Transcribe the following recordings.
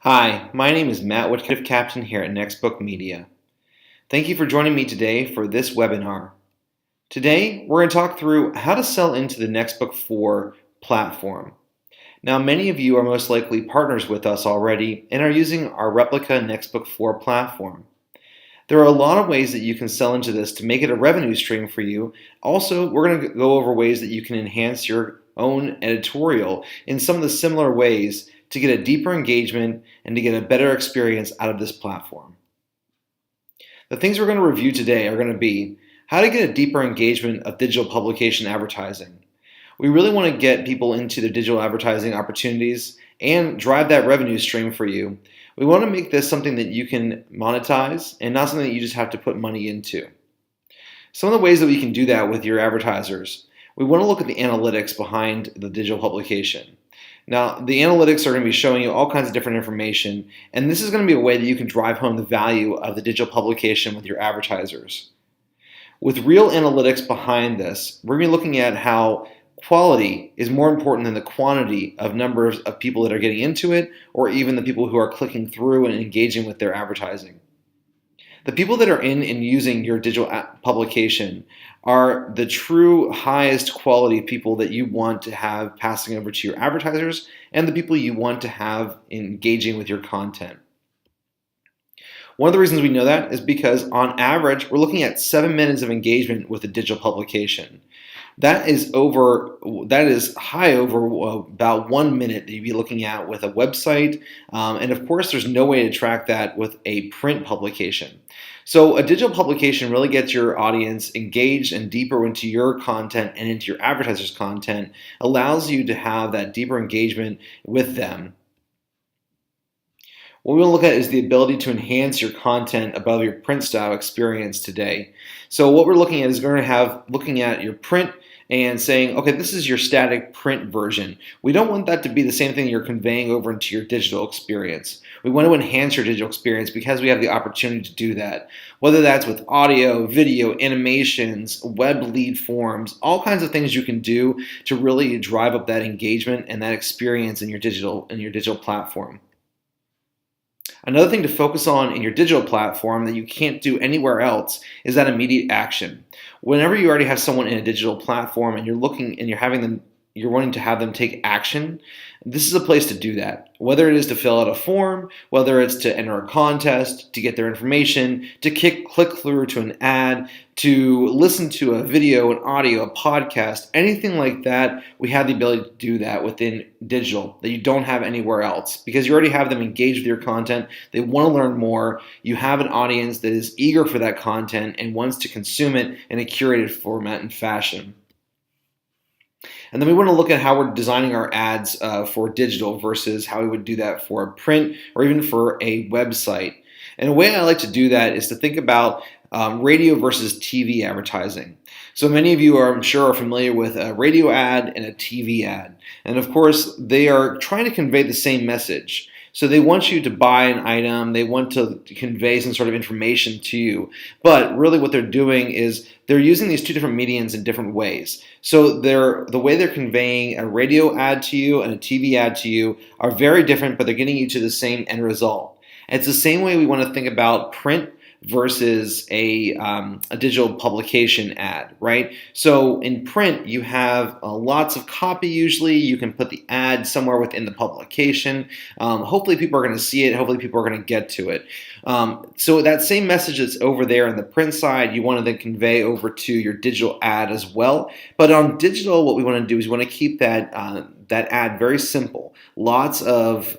Hi, my name is Matt Woodcliff, Captain here at Nextbook Media. Thank you for joining me today for this webinar. Today, we're going to talk through how to sell into the nxtbook4 platform. Now, many of you are most likely partners with us already and are using our replica nxtbook4 platform. There are a lot of ways that you can sell into this to make it a revenue stream for you. Also, we're going to go over ways that you can enhance your own editorial in some of the similar ways to get a deeper engagement and to get a better experience out of this platform. The things we're going to review today are going to be how to get a deeper engagement of digital publication advertising. We really want to get people into their digital advertising opportunities and drive that revenue stream for you. We want to make this something that you can monetize and not something that you just have to put money into. Some of the ways that we can do that with your advertisers, we want to look at the analytics behind the digital publication. Now, the analytics are going to be showing you all kinds of different information, and this is going to be a way that you can drive home the value of the digital publication with your advertisers. With real analytics behind this, we're going to be looking at how quality is more important than the quantity of numbers of people that are getting into it, or even the people who are clicking through and engaging with their advertising. The people that are in and using your digital publication are the true highest quality people that you want to have passing over to your advertisers and the people you want to have engaging with your content. One of the reasons we know that is because on average, we're looking at 7 minutes of engagement with a digital publication. That is high over about 1 minute that you'd be looking at with a website. And of course, there's no way to track that with a print publication. So a digital publication really gets your audience engaged and deeper into your content and into your advertisers' content, allows you to have that deeper engagement with them. What we will look at is the ability to enhance your content above your print style experience today. So what we're looking at is looking at your print and saying, okay, this is your static print version. We don't want that to be the same thing you're conveying over into your digital experience. We want to enhance your digital experience because we have the opportunity to do that. Whether that's with audio, video, animations, web lead forms, all kinds of things you can do to really drive up that engagement and that experience in your digital platform. Another thing to focus on in your digital platform that you can't do anywhere else is that immediate action. Whenever you already have someone in a digital platform and you're wanting to have them take action, this is a place to do that. Whether it is to fill out a form, whether it's to enter a contest, to get their information, to click through to an ad, to listen to a video, an audio, a podcast, anything like that, we have the ability to do that within digital that you don't have anywhere else because you already have them engaged with your content. They want to learn more. You have an audience that is eager for that content and wants to consume it in a curated format and fashion. And then we want to look at how we're designing our ads for digital versus how we would do that for a print or even for a website. And a way I like to do that is to think about radio versus TV advertising. So many of you I'm sure are familiar with a radio ad and a TV ad. And of course, they are trying to convey the same message. So they want you to buy an item, they want to convey some sort of information to you. But really what they're doing is they're using these two different mediums in different ways. So the way they're conveying a radio ad to you and a TV ad to you are very different, but they're getting you to the same end result. And it's the same way we want to think about print versus a digital publication ad, right? So in print, you have lots of copy usually. You can put the ad somewhere within the publication. Hopefully people are going to see it. Hopefully people are going to get to it. So that same message that's over there on the print side, you want to then convey over to your digital ad as well. But on digital, what we want to do is we want to keep that ad very simple. Lots of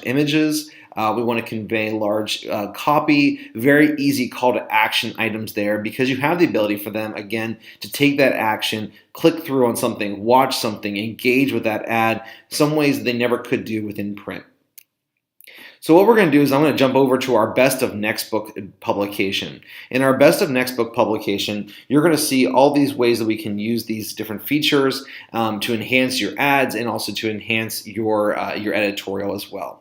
images. We want to convey large copy, very easy call to action items there because you have the ability for them, again, to take that action, click through on something, watch something, engage with that ad, some ways they never could do within print. So what we're going to do is I'm going to jump over to our Best of Nextbook publication. In our Best of Nextbook publication, you're going to see all these ways that we can use these different features to enhance your ads and also to enhance your editorial as well.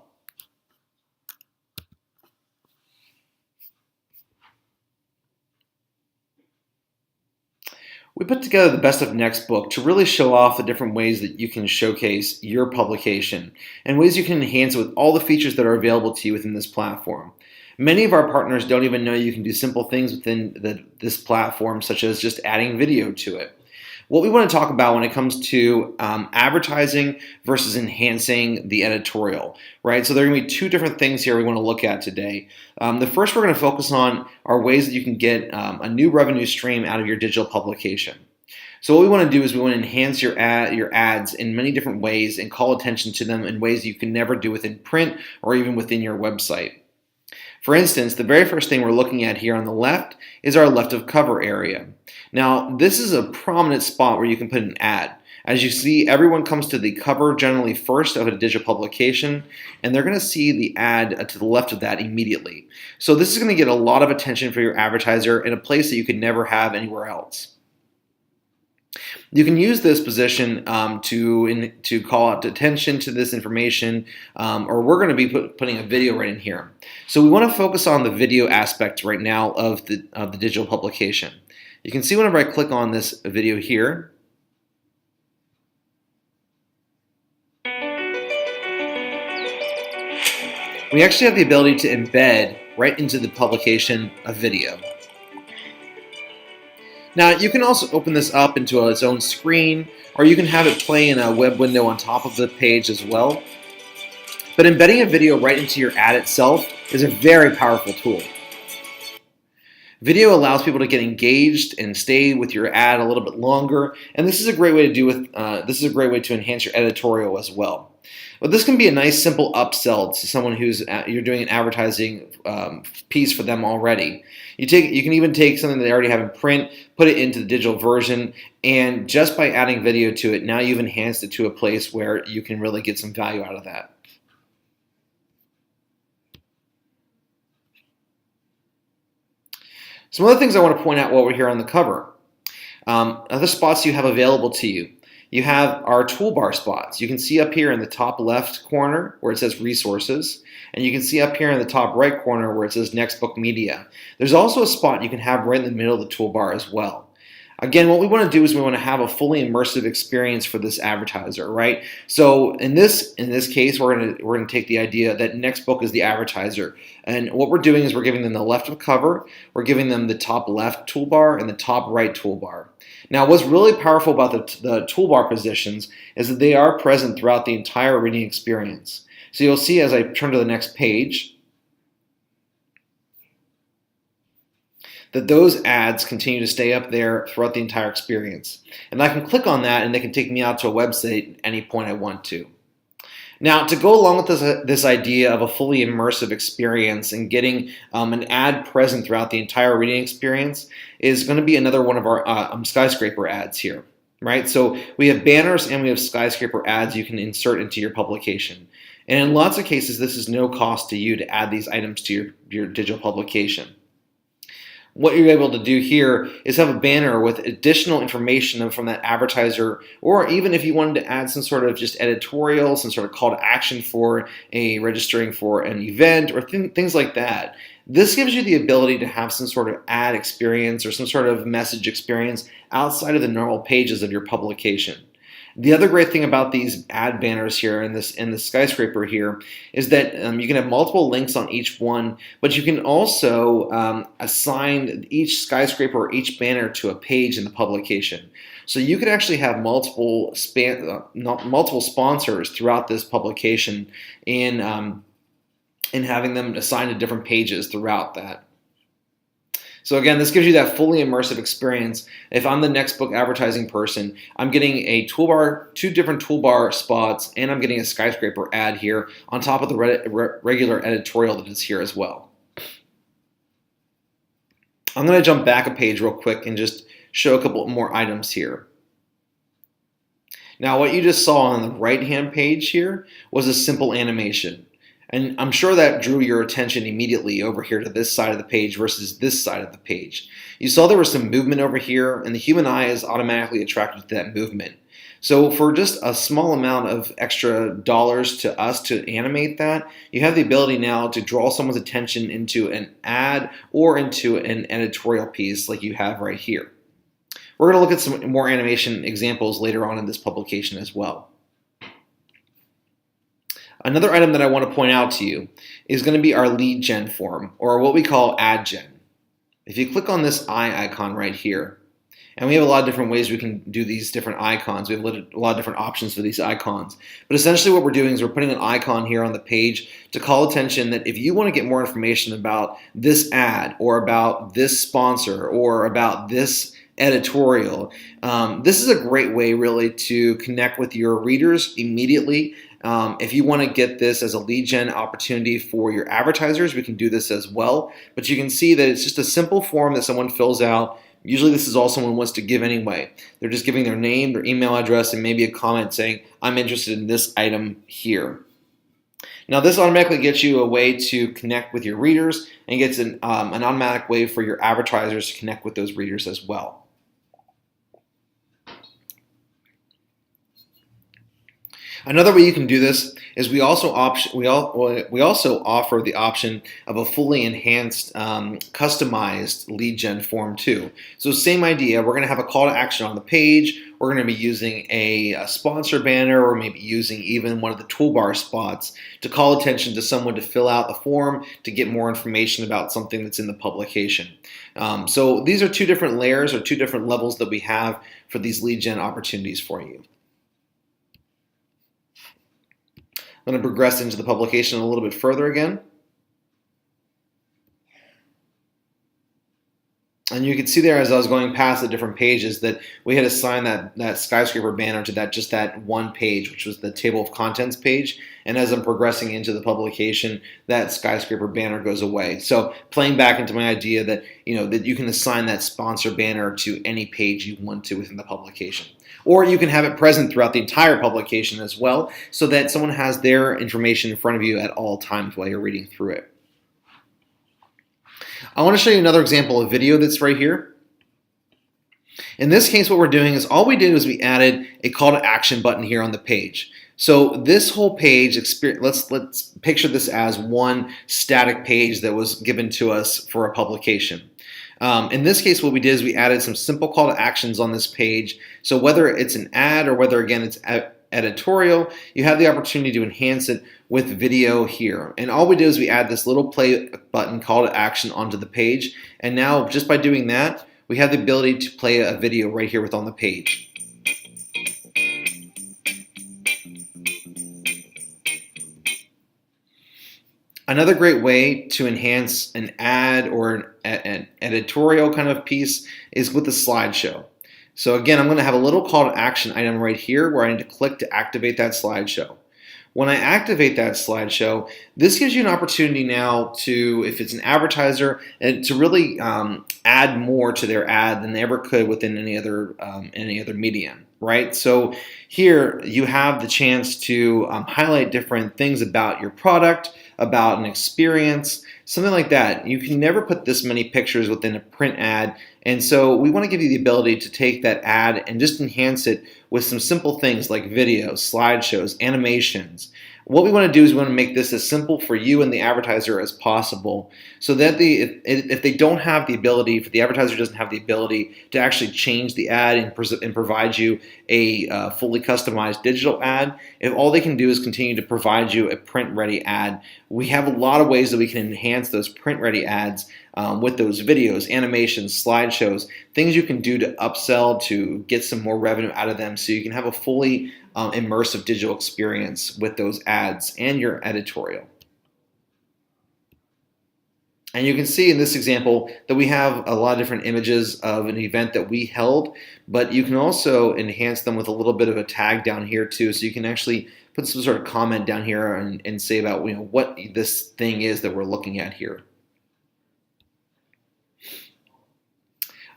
We put together the best of Nextbook to really show off the different ways that you can showcase your publication and ways you can enhance it with all the features that are available to you within this platform. Many of our partners don't even know you can do simple things within this platform, such as just adding video to it. What we want to talk about when it comes to advertising versus enhancing the editorial, right? So there are going to be two different things here we want to look at today. The first we're going to focus on are ways that you can get a new revenue stream out of your digital publication. So what we want to do is we want to enhance your ads in many different ways and call attention to them in ways you can never do within print or even within your website. For instance, the very first thing we're looking at here on the left is our left of cover area. Now, this is a prominent spot where you can put an ad. As you see, everyone comes to the cover generally first of a digital publication, and they're going to see the ad to the left of that immediately. So this is going to get a lot of attention for your advertiser in a place that you could never have anywhere else. You can use this position to call out attention to this information, or we're going to be putting a video right in here. So we want to focus on the video aspect right now of the digital publication. You can see whenever I click on this video here, we actually have the ability to embed right into the publication a video. Now, you can also open this up into its own screen, or you can have it play in a web window on top of the page as well. But embedding a video right into your ad itself is a very powerful tool. Video allows people to get engaged and stay with your ad a little bit longer, and this is a great way to enhance your editorial as well. But this can be a nice simple upsell to someone who's you're doing an advertising piece for them already. You can even take something that they already have in print, put it into the digital version, and just by adding video to it, now you've enhanced it to a place where you can really get some value out of that. Some other things I want to point out while we're here on the cover. Other spots you have available to you. You have our toolbar spots. You can see up here in the top left corner where it says resources, and you can see up here in the top right corner where it says Nextbook Media. There's also a spot you can have right in the middle of the toolbar as well. Again, what we want to do is we want to have a fully immersive experience for this advertiser, right? So in this case, we're going to take the idea that Nextbook is the advertiser, and what we're doing is we're giving them the left of cover, we're giving them the top left toolbar and the top right toolbar. Now, what's really powerful about the toolbar positions is that they are present throughout the entire reading experience. So you'll see as I turn to the next page that those ads continue to stay up there throughout the entire experience. And I can click on that and they can take me out to a website at any point I want to. Now, to go along with this idea of a fully immersive experience and getting an ad present throughout the entire reading experience is going to be another one of our skyscraper ads here, right? So we have banners and we have skyscraper ads you can insert into your publication. And in lots of cases, this is no cost to you to add these items to your digital publication. What you're able to do here is have a banner with additional information from that advertiser, or even if you wanted to add some sort of just editorial, some sort of call to action for registering for an event or things like that. This gives you the ability to have some sort of ad experience or some sort of message experience outside of the normal pages of your publication. The other great thing about these ad banners here in the skyscraper here is that you can have multiple links on each one, but you can also assign each skyscraper or each banner to a page in the publication. So you could actually have multiple sponsors throughout this publication in having them assigned to different pages throughout that. So again, this gives you that fully immersive experience. If I'm the Nextbook advertising person, I'm getting a toolbar, two different toolbar spots, and I'm getting a skyscraper ad here on top of the regular editorial that is here as well. I'm going to jump back a page real quick and just show a couple more items here. Now, what you just saw on the right-hand page here was a simple animation. And I'm sure that drew your attention immediately over here to this side of the page versus this side of the page. You saw there was some movement over here, and the human eye is automatically attracted to that movement. So for just a small amount of extra dollars to us to animate that, you have the ability now to draw someone's attention into an ad or into an editorial piece like you have right here. We're going to look at some more animation examples later on in this publication as well. Another item that I want to point out to you is going to be our lead gen form, or what we call ad gen. If you click on this eye icon right here, and we have a lot of different ways we can do these different icons. We have a lot of different options for these icons. But essentially what we're doing is we're putting an icon here on the page to call attention that if you want to get more information about this ad or about this sponsor or about this editorial, this is a great way really to connect with your readers immediately. If you want to get this as a lead gen opportunity for your advertisers, we can do this as well. But you can see that it's just a simple form that someone fills out. Usually this is all someone wants to give anyway. They're just giving their name, their email address, and maybe a comment saying, I'm interested in this item here. Now this automatically gets you a way to connect with your readers and gets an automatic way for your advertisers to connect with those readers as well. Another way you can do this is we also offer the option of a fully enhanced, customized lead gen form too. So same idea, we're going to have a call to action on the page. We're going to be using a sponsor banner, or maybe using even one of the toolbar spots to call attention to someone to fill out the form to get more information about something that's in the publication. So these are two different layers or two different levels that we have for these lead gen opportunities for you. I'm going to progress into the publication a little bit further again. And you can see there as I was going past the different pages that we had assigned that skyscraper banner to just that one page, which was the table of contents page. And as I'm progressing into the publication, that skyscraper banner goes away. So playing back into my idea that that you can assign that sponsor banner to any page you want to within the publication. Or you can have it present throughout the entire publication as well, so that someone has their information in front of you at all times while you're reading through it. I want to show you another example of video that's right here. In this case, what we're doing is all we did was we added a call to action button here on the page. So this whole page, let's picture this as one static page that was given to us for a publication. In this case, what we did is we added some simple call to actions on this page. So whether it's an ad or whether, again, it's editorial, you have the opportunity to enhance it with video here. And all we did is we add this little play button call to action onto the page. And now just by doing that, we have the ability to play a video right here on the page. Another great way to enhance an ad or an editorial kind of piece is with the slideshow. So again, I'm going to have a little call to action item right here where I need to click to activate that slideshow. When I activate that slideshow, this gives you an opportunity now to, if it's an advertiser, to really add more to their ad than they ever could within any other medium, right? So here you have the chance to highlight different things about your product, about an experience, something like that. You can never put this many pictures within a print ad, and so we want to give you the ability to take that ad and just enhance it with some simple things like videos, slideshows, animations. What we want to do is we want to make this as simple for you and the advertiser as possible, so that if they don't have the ability, if the advertiser doesn't have the ability to actually change the ad and provide you a fully customized digital ad, if all they can do is continue to provide you a print-ready ad, we have a lot of ways that we can enhance those print-ready ads with those videos, animations, slideshows, things you can do to upsell to get some more revenue out of them, so you can have a fully immersive digital experience with those ads and your editorial. And you can see in this example that we have a lot of different images of an event that we held, but you can also enhance them with a little bit of a tag down here too, so you can actually put some sort of comment down here and say about what this thing is that we're looking at here.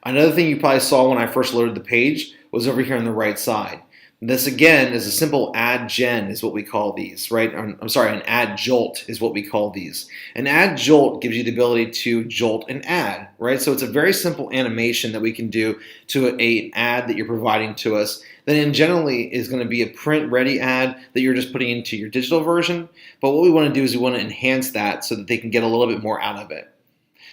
Another thing you probably saw when I first loaded the page was over here on the right side. This again is a simple ad gen is what we call these, right? I'm sorry, an ad jolt is what we call these. An ad jolt gives you the ability to jolt an ad, right? So it's a very simple animation that we can do to an ad that you're providing to us. Then generally is going to be a print-ready ad that you're just putting into your digital version. But what we want to do is we want to enhance that so that they can get a little bit more out of it.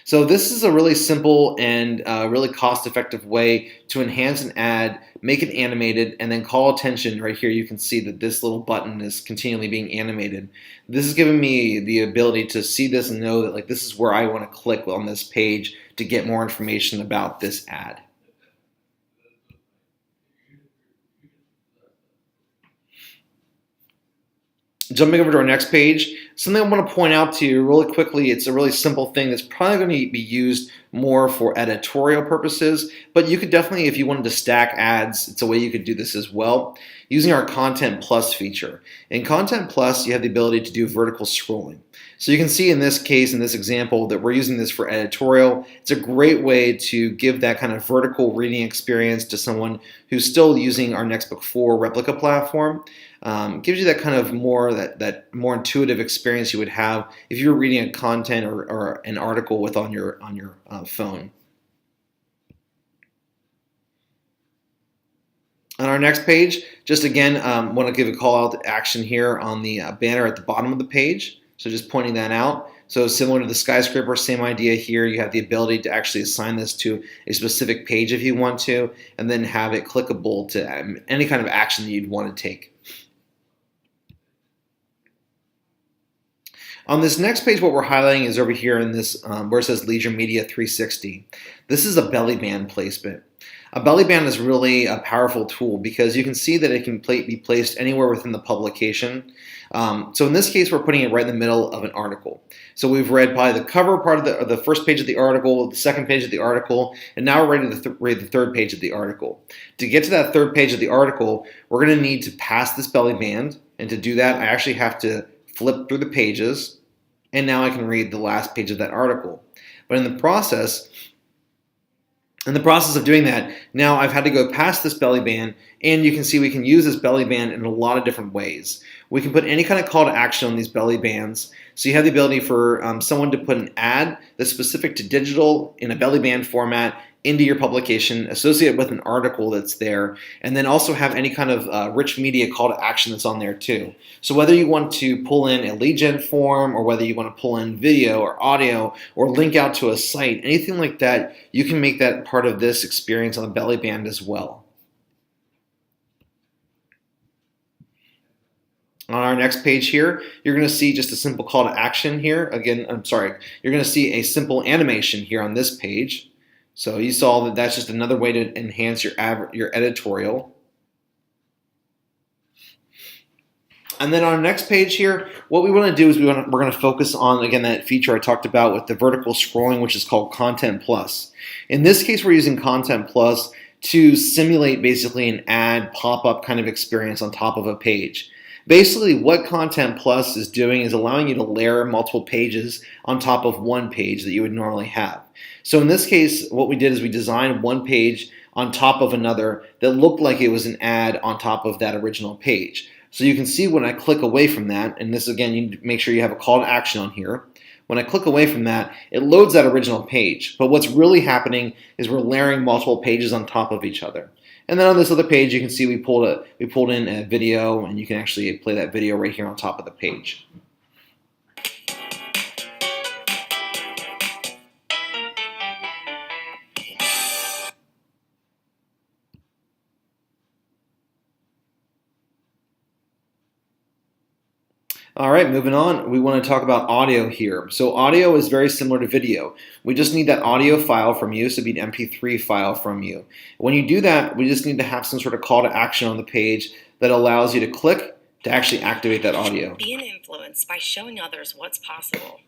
So this is a really simple and really cost-effective way to enhance an ad, make it animated, and then call attention. Right here you can see that this little button is continually being animated. This is giving me the ability to see this and know that like this is where I want to click on this page to get more information about this ad. Jumping over to our next page, something I want to point out to you really quickly, it's a really simple thing that's probably going to be used more for editorial purposes, but you could definitely, if you wanted to stack ads, it's a way you could do this as well, using our Content Plus feature. In Content Plus, you have the ability to do vertical scrolling. So you can see in this case, in this example, that we're using this for editorial. It's a great way to give that kind of vertical reading experience to someone who's still using our nxtbook4 replica platform. Gives you that kind of that more intuitive experience you would have if you were reading a content or an article with on your phone. On our next page, just again, want to give a call out to action here on the banner at the bottom of the page. So just pointing that out. So similar to the skyscraper, same idea here. You have the ability to actually assign this to a specific page if you want to, and then have it clickable to any kind of action that you'd want to take. On this next page, what we're highlighting is over here in this where it says Leisure Media 360. This is a belly band placement. A belly band is really a powerful tool because you can see that it can be placed anywhere within the publication. So in this case, we're putting it right in the middle of an article. So we've read probably the cover part of the first page of the article, the second page of the article, and now we're ready to read the third page of the article. To get to that third page of the article, we're going to need to pass this belly band, and to do that, I actually have to flip through the pages, and now I can read the last page of that article. But in the process of doing that, now I've had to go past this belly band, and you can see we can use this belly band in a lot of different ways. We can put any kind of call to action on these belly bands. So you have the ability for someone to put an ad that's specific to digital in a belly band format into your publication, associated with an article that's there, and then also have any kind of rich media call to action that's on there too. So whether you want to pull in a lead gen form, or whether you want to pull in video or audio, or link out to a site, anything like that, you can make that part of this experience on the belly band as well. On our next page here, you're going to see just a simple call to action here. Again, you're going to see a simple animation here on this page. So you saw that that's just another way to enhance your editorial. And then on our next page here, what we want to do is we're going to focus on, again, that feature I talked about with the vertical scrolling, which is called Content Plus. In this case, we're using Content Plus to simulate basically an ad pop-up kind of experience on top of a page. Basically, what Content Plus is doing is allowing you to layer multiple pages on top of one page that you would normally have. So in this case, what we did is we designed one page on top of another that looked like it was an ad on top of that original page. So you can see when I click away from that, and this again, you need to make sure you have a call to action on here. When I click away from that, it loads that original page. But what's really happening is we're layering multiple pages on top of each other. And then on this other page, you can see we pulled in a video, and you can actually play that video right here on top of the page. All right, moving on, we want to talk about audio here. So audio is very similar to video. We just need that audio file from you, so it'd be an MP3 file from you. When you do that, we just need to have some sort of call to action on the page that allows you to click to actually activate that audio. Be an influence by showing others what's possible.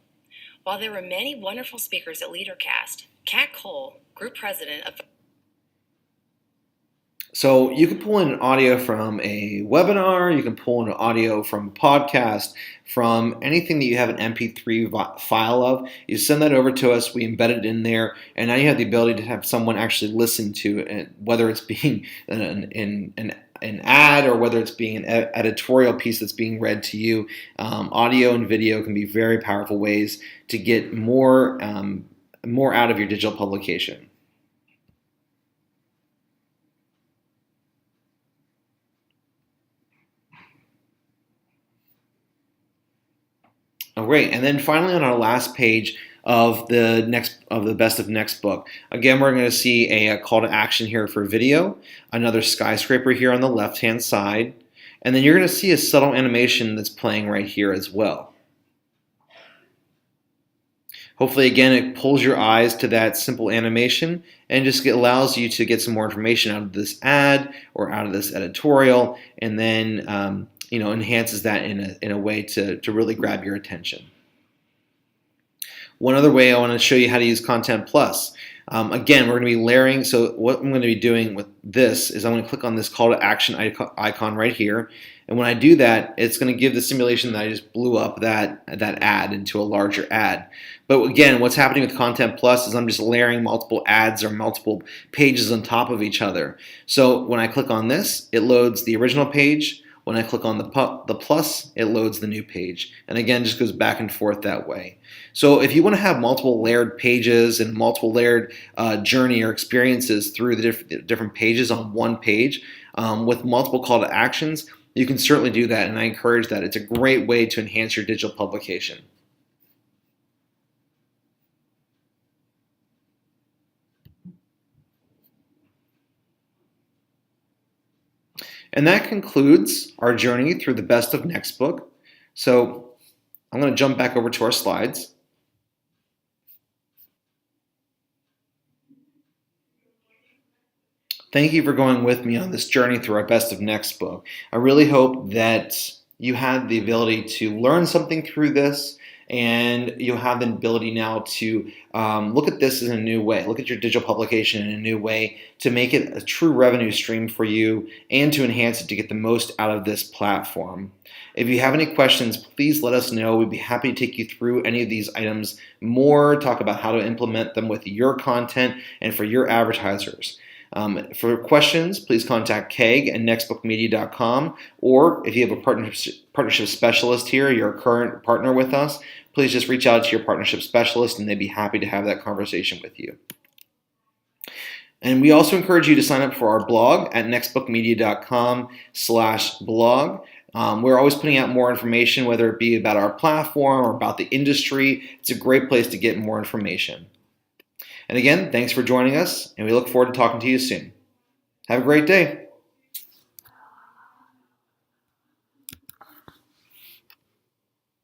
While there were many wonderful speakers at LeaderCast, Kat Cole, group president of... So you can pull in an audio from a webinar, you can pull in an audio from a podcast, from anything that you have an MP3 file of. You send that over to us, we embed it in there, and now you have the ability to have someone actually listen to it, whether it's being an ad or whether it's being an editorial piece that's being read to you. Audio and video can be very powerful ways to get more out of your digital publication. Oh, great. And then finally on our last page, of the best of next book. Again, we're going to see a call to action here for video, another skyscraper here on the left-hand side, and then you're going to see a subtle animation that's playing right here as well. Hopefully, again, it pulls your eyes to that simple animation and just allows you to get some more information out of this ad or out of this editorial, and then enhances that in a way to really grab your attention. One other way I want to show you how to use Content Plus. Again, we're going to be layering. So what I'm going to be doing with this is I'm going to click on this call to action icon right here. And when I do that, it's going to give the simulation that I just blew up that ad into a larger ad. But again, what's happening with Content Plus is I'm just layering multiple ads or multiple pages on top of each other. So when I click on this, it loads the original page. When I click on the plus, it loads the new page. And again, just goes back and forth that way. So if you want to have multiple layered pages and multiple layered journey or experiences through the different pages on one page with multiple call to actions, you can certainly do that, and I encourage that. It's a great way to enhance your digital publication. And that concludes our journey through the best of next book. So I'm going to jump back over to our slides. Thank you for going with me on this journey through our best of next book. I really hope that you had the ability to learn something through this, and you'll have the ability now to look at this in a new way, look at your digital publication in a new way to make it a true revenue stream for you and to enhance it to get the most out of this platform. If you have any questions, please let us know. We'd be happy to take you through any of these items more, talk about how to implement them with your content and for your advertisers. For questions, please contact Keg at nxtbookmedia.com, or if you have a partnership specialist here, you're a current partner with us, please just reach out to your partnership specialist and they'd be happy to have that conversation with you. And we also encourage you to sign up for our blog at nxtbookmedia.com/blog. We're always putting out more information, whether it be about our platform or about the industry. It's a great place to get more information. And again, thanks for joining us, and we look forward to talking to you soon. Have a great day.